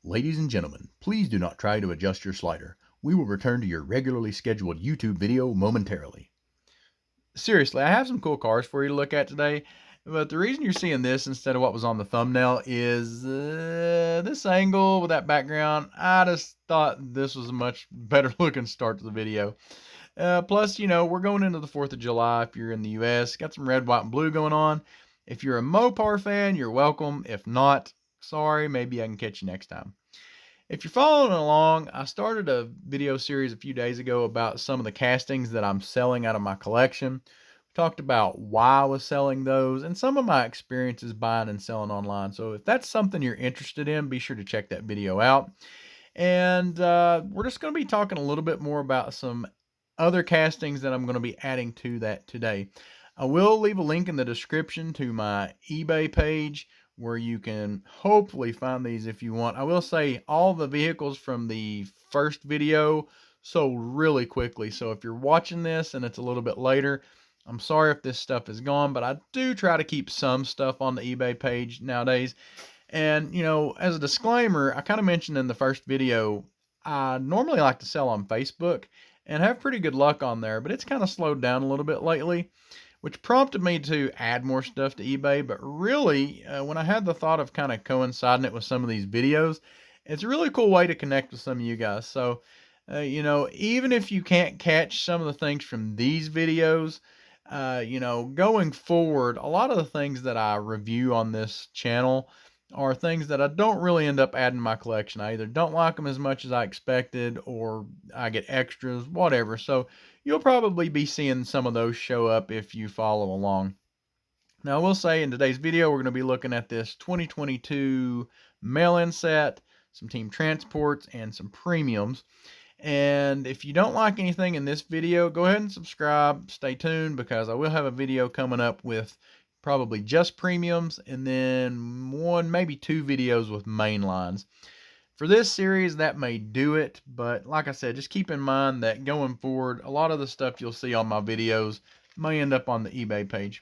Ladies and gentlemen, please do not try to adjust your slider. We will return to your regularly scheduled YouTube video momentarily. Seriously, I have some cool cars for you to look at today, but the reason you're seeing this instead of what was on the thumbnail is this angle with that background. I just thought this was a much better looking start to the video. Plus, we're going into the 4th of July if you're in the US. Got some red, white, and blue going on. If you're a Mopar fan, you're welcome. If not, sorry, maybe I can catch you next time. If you're following along, I started a video series a few days ago about some of the castings that I'm selling out of my collection. We talked about why I was selling those and some of my experiences buying and selling online. So if that's something you're interested in, be sure to check that video out. And we're just going to be talking a little bit more about some other castings that I'm going to be adding to that today. I will leave a link in the description to my eBay page where you can hopefully find these if you want. I will say all the vehicles from the first video sold really quickly. So if you're watching this and it's a little bit later, I'm sorry if this stuff is gone, but I do try to keep some stuff on the eBay page nowadays. And, as a disclaimer, I kind of mentioned in the first video, I normally like to sell on Facebook and have pretty good luck on there, but it's kind of slowed down a little bit lately, which prompted me to add more stuff to eBay. But really, when I had the thought of kind of coinciding it with some of these videos, it's a really cool way to connect with some of you guys. So, even if you can't catch some of the things from these videos, going forward, a lot of the things that I review on this channel are things that I don't really end up adding to my collection. I either don't like them as much as I expected or I get extras, whatever. So you'll probably be seeing some of those show up if you follow along. Now, I will say in today's video, we're going to be looking at this 2022 mail-in set, some team transports, and some premiums. And if you don't like anything in this video, go ahead and subscribe. Stay tuned because I will have a video coming up with probably just premiums and then one, maybe two videos with main lines. For this series, that may do it, but like I said, just keep in mind that going forward, a lot of the stuff you'll see on my videos may end up on the eBay page.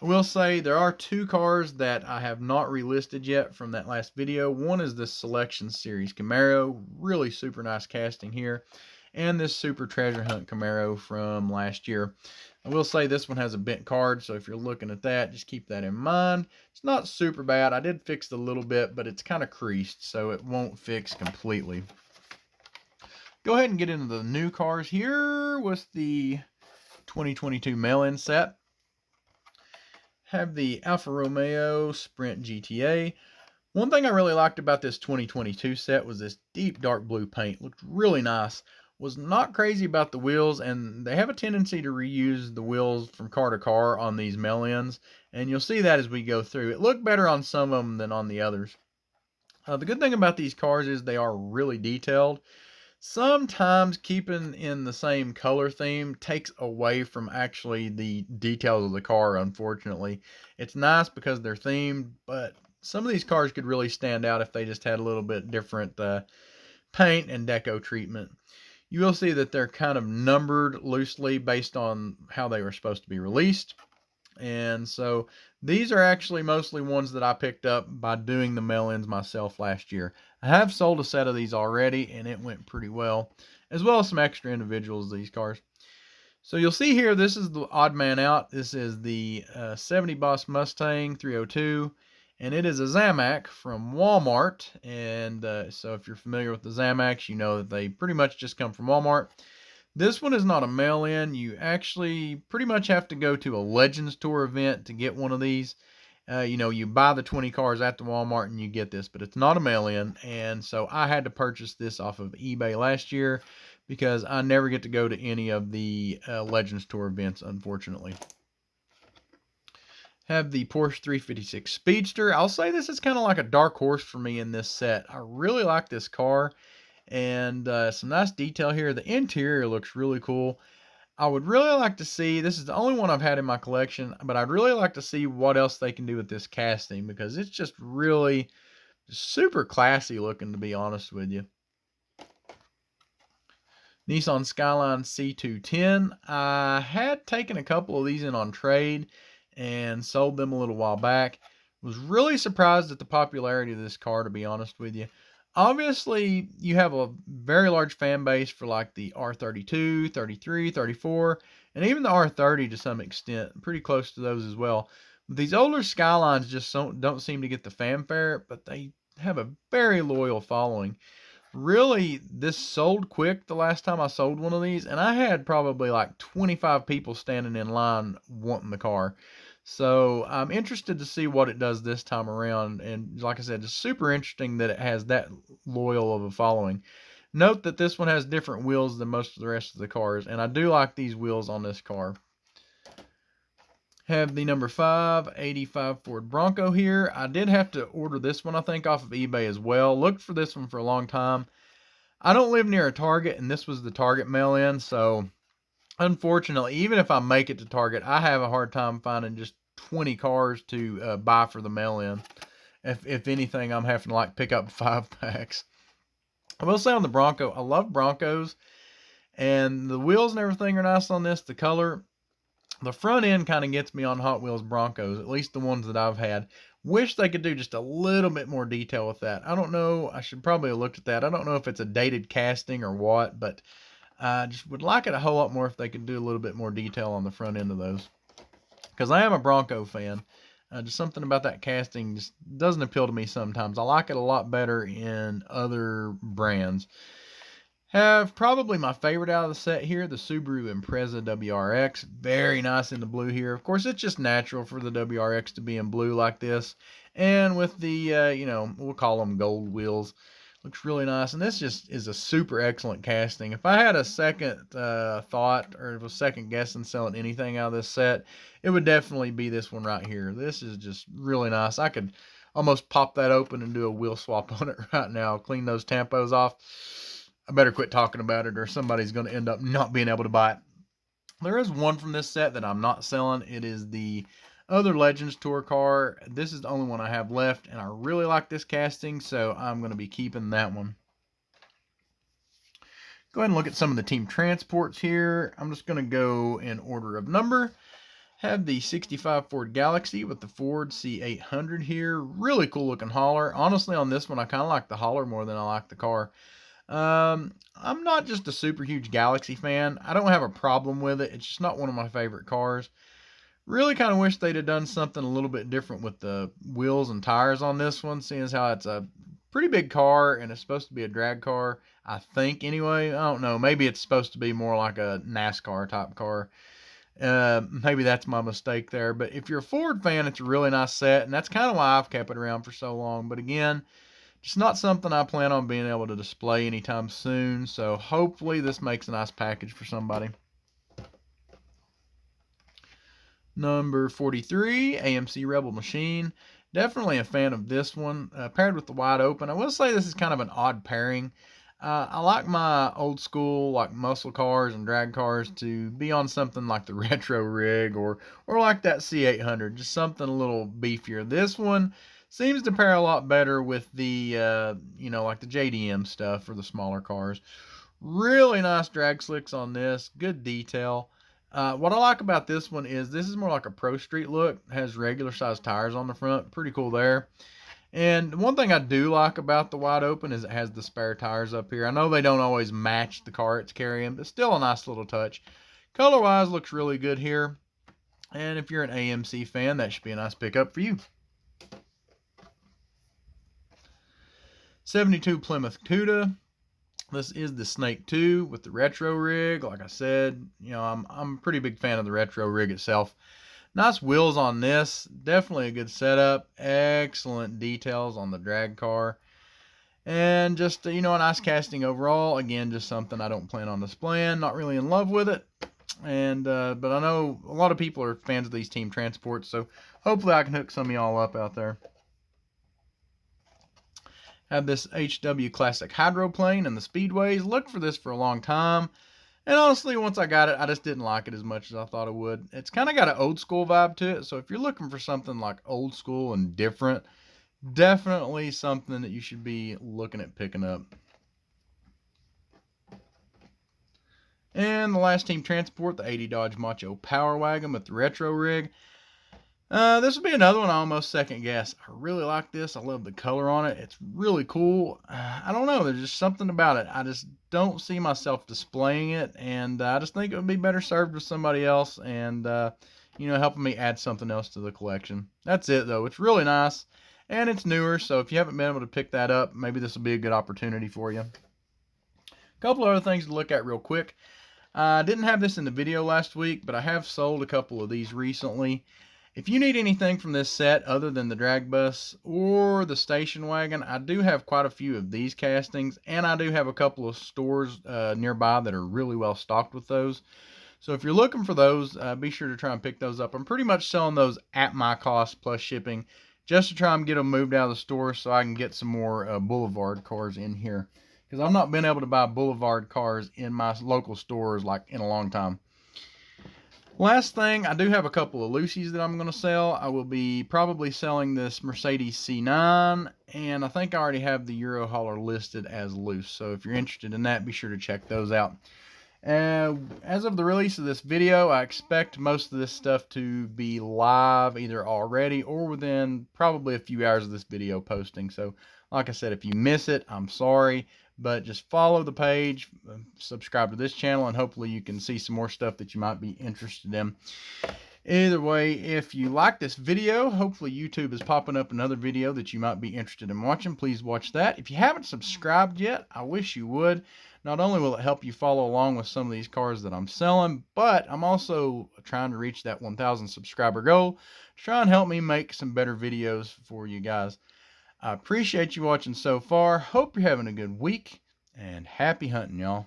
I will say there are two cars that I have not relisted yet from that last video. One is this Selection Series Camaro, really super nice casting here, and this Super Treasure Hunt Camaro from last year. I will say this one has a bent card, so if you're looking at that, just keep that in mind. It's not super bad. I did fix it a little bit, but it's kind of creased, so it won't fix completely. Go ahead and get into the new cars here with the 2022 mail-in set. Have the Alfa Romeo Sprint GTA. One thing I really liked about this 2022 set was this deep dark blue paint. Looked really nice. Was not crazy about the wheels, and they have a tendency to reuse the wheels from car to car on these mail-ins, and you'll see that as we go through. It looked better on some of them than on the others. The good thing about these cars is they are really detailed. Sometimes keeping in the same color theme takes away from actually the details of the car, unfortunately. It's nice because they're themed, but some of these cars could really stand out if they just had a little bit different paint and deco treatment. You will see that they're kind of numbered loosely based on how they were supposed to be released. And so these are actually mostly ones that I picked up by doing the mail-ins myself last year. I have sold a set of these already, and it went pretty well as some extra individuals, these cars. So you'll see here, this is the odd man out. This is the 70 Boss Mustang 302, and it is a Zamac from Walmart. And so if you're familiar with the Zamacs, you know that they pretty much just come from Walmart. This one is not a mail-in. You actually pretty much have to go to a Legends Tour event to get one of these. You buy the 20 cars at the Walmart and you get this, but it's not a mail-in. And so I had to purchase this off of eBay last year because I never get to go to any of the Legends Tour events, unfortunately. Have the Porsche 356 Speedster. I'll say this is kind of like a dark horse for me in this set. I really like this car. And some nice detail here. The interior looks really cool. I would really like to see, this is the only one I've had in my collection, but I'd really like to see what else they can do with this casting because it's just really super classy looking, to be honest with you. Nissan Skyline C210. I had taken a couple of these in on trade and sold them a little while back. Was really surprised at the popularity of this car, to be honest with you. Obviously, you have a very large fan base for like the R32, 33, 34, and even the R30 to some extent, pretty close to those as well. But these older Skylines just don't seem to get the fanfare, but they have a very loyal following. Really, this sold quick the last time I sold one of these, and I had probably like 25 people standing in line wanting the car. So I'm interested to see what it does this time around. And like I said, it's super interesting that it has that loyal of a following. Note that this one has different wheels than most of the rest of the cars, and I do like these wheels on this car. Have the number 585 Ford Bronco here. I did have to order this one, I think, off of eBay as well. Looked for this one for a long time. I don't live near a Target, and this was the Target mail-in, so unfortunately, even if I make it to Target, I have a hard time finding just 20 cars to buy for the mail-in. If anything, I'm having to like pick up 5 packs. I will say on the Bronco, I love Broncos, and the wheels and everything are nice on this. The color, the front end kind of gets me on Hot Wheels Broncos, at least the ones that I've had. Wish they could do just a little bit more detail with that. I don't know. I should probably have looked at that. I don't know if it's a dated casting or what, but I just would like it a whole lot more if they could do a little bit more detail on the front end of those. Because I am a Bronco fan. Just something about that casting just doesn't appeal to me sometimes. I like it a lot better in other brands. Have probably my favorite out of the set here, the Subaru Impreza WRX. Very nice in the blue here. Of course, it's just natural for the WRX to be in blue like this. And with the, we'll call them gold wheels. Looks really nice. And this just is a super excellent casting. If I had a second thought or was second guessing selling anything out of this set, it would definitely be this one right here. This is just really nice. I could almost pop that open and do a wheel swap on it right now. Clean those tampos off. I better quit talking about it or somebody's going to end up not being able to buy it. There is one from this set that I'm not selling. It is the other Legends Tour car. This is the only one I have left, and I really like this casting, so I'm going to be keeping that one. Go ahead and look at some of the team transports here. I'm just going to go in order of number. Have the 65 Ford Galaxy with the Ford C800 here. Really cool looking hauler. Honestly, on this one, I kind of like the hauler more than I like the car. I'm not just a super huge Galaxy fan. I don't have a problem with it. It's just not one of my favorite cars. Really kind of wish they'd have done something a little bit different with the wheels and tires on this one, seeing as how it's a pretty big car and it's supposed to be a drag car, I think anyway. I don't know. Maybe it's supposed to be more like a NASCAR type car. Maybe that's my mistake there. But if you're a Ford fan, it's a really nice set, and that's kind of why I've kept it around for so long. But again, it's not something I plan on being able to display anytime soon, so hopefully this makes a nice package for somebody. Number 43, AMC Rebel Machine. Definitely a fan of this one. Paired with the wide open. I will say this is kind of an odd pairing. I like my old school, like muscle cars and drag cars to be on something like the retro rig or like that C800, just something a little beefier. This one seems to pair a lot better with the, like the JDM stuff for the smaller cars. Really nice drag slicks on this, good detail. What I like about this one is this is more like a Pro Street look. It has regular size tires on the front, pretty cool there. And one thing I do like about the wide open is it has the spare tires up here. I know they don't always match the car it's carrying, but still a nice little touch. Color-wise, looks really good here. And if you're an AMC fan, that should be a nice pickup for you. 72 Plymouth Cuda. This is the Snake 2 with the retro rig. Like I said, I'm a pretty big fan of the retro rig itself. Nice wheels on this. Definitely a good setup. Excellent details on the drag car. And just, a nice casting overall. Again, just something I don't plan on displaying. Not really in love with it. And but I know a lot of people are fans of these team transports, so hopefully I can hook some of y'all up out there. Have this HW Classic Hydroplane and the Speedways. Looked for this for a long time. And honestly, once I got it, I just didn't like it as much as I thought it would. It's kind of got an old school vibe to it. So if you're looking for something like old school and different, definitely something that you should be looking at picking up. And the last team transport, the 80 Dodge Macho Power Wagon with the retro rig. This would be another one I almost second guess. I really like this. I love the color on it. It's really cool. I don't know. There's just something about it. I just don't see myself displaying it, and I just think it would be better served with somebody else, and helping me add something else to the collection. That's it, though. It's really nice, and it's newer. So if you haven't been able to pick that up, maybe this will be a good opportunity for you. A couple other things to look at real quick. I didn't have this in the video last week, but I have sold a couple of these recently. If you need anything from this set other than the drag bus or the station wagon, I do have quite a few of these castings, and I do have a couple of stores nearby that are really well stocked with those. So if you're looking for those, be sure to try and pick those up. I'm pretty much selling those at my cost plus shipping, just to try and get them moved out of the store so I can get some more Boulevard cars in here, because I've not been able to buy Boulevard cars in my local stores like in a long time. Last thing, I do have a couple of Lucy's that I'm going to sell. I will be probably selling this Mercedes C9, and I think I already have the Euro hauler listed as loose. So if you're interested in that, be sure to check those out. As of the release of this video, I expect most of this stuff to be live either already or within probably a few hours of this video posting. So like I said, if you miss it, I'm sorry, but just follow the page, subscribe to this channel, and hopefully you can see some more stuff that you might be interested in. Either way, if you like this video, hopefully YouTube is popping up another video that you might be interested in watching. Please watch that. If you haven't subscribed yet, I wish you would. Not only will it help you follow along with some of these cars that I'm selling, but I'm also trying to reach that 1,000 subscriber goal to try and help me make some better videos for you guys. I appreciate you watching so far. Hope you're having a good week, and happy hunting, y'all.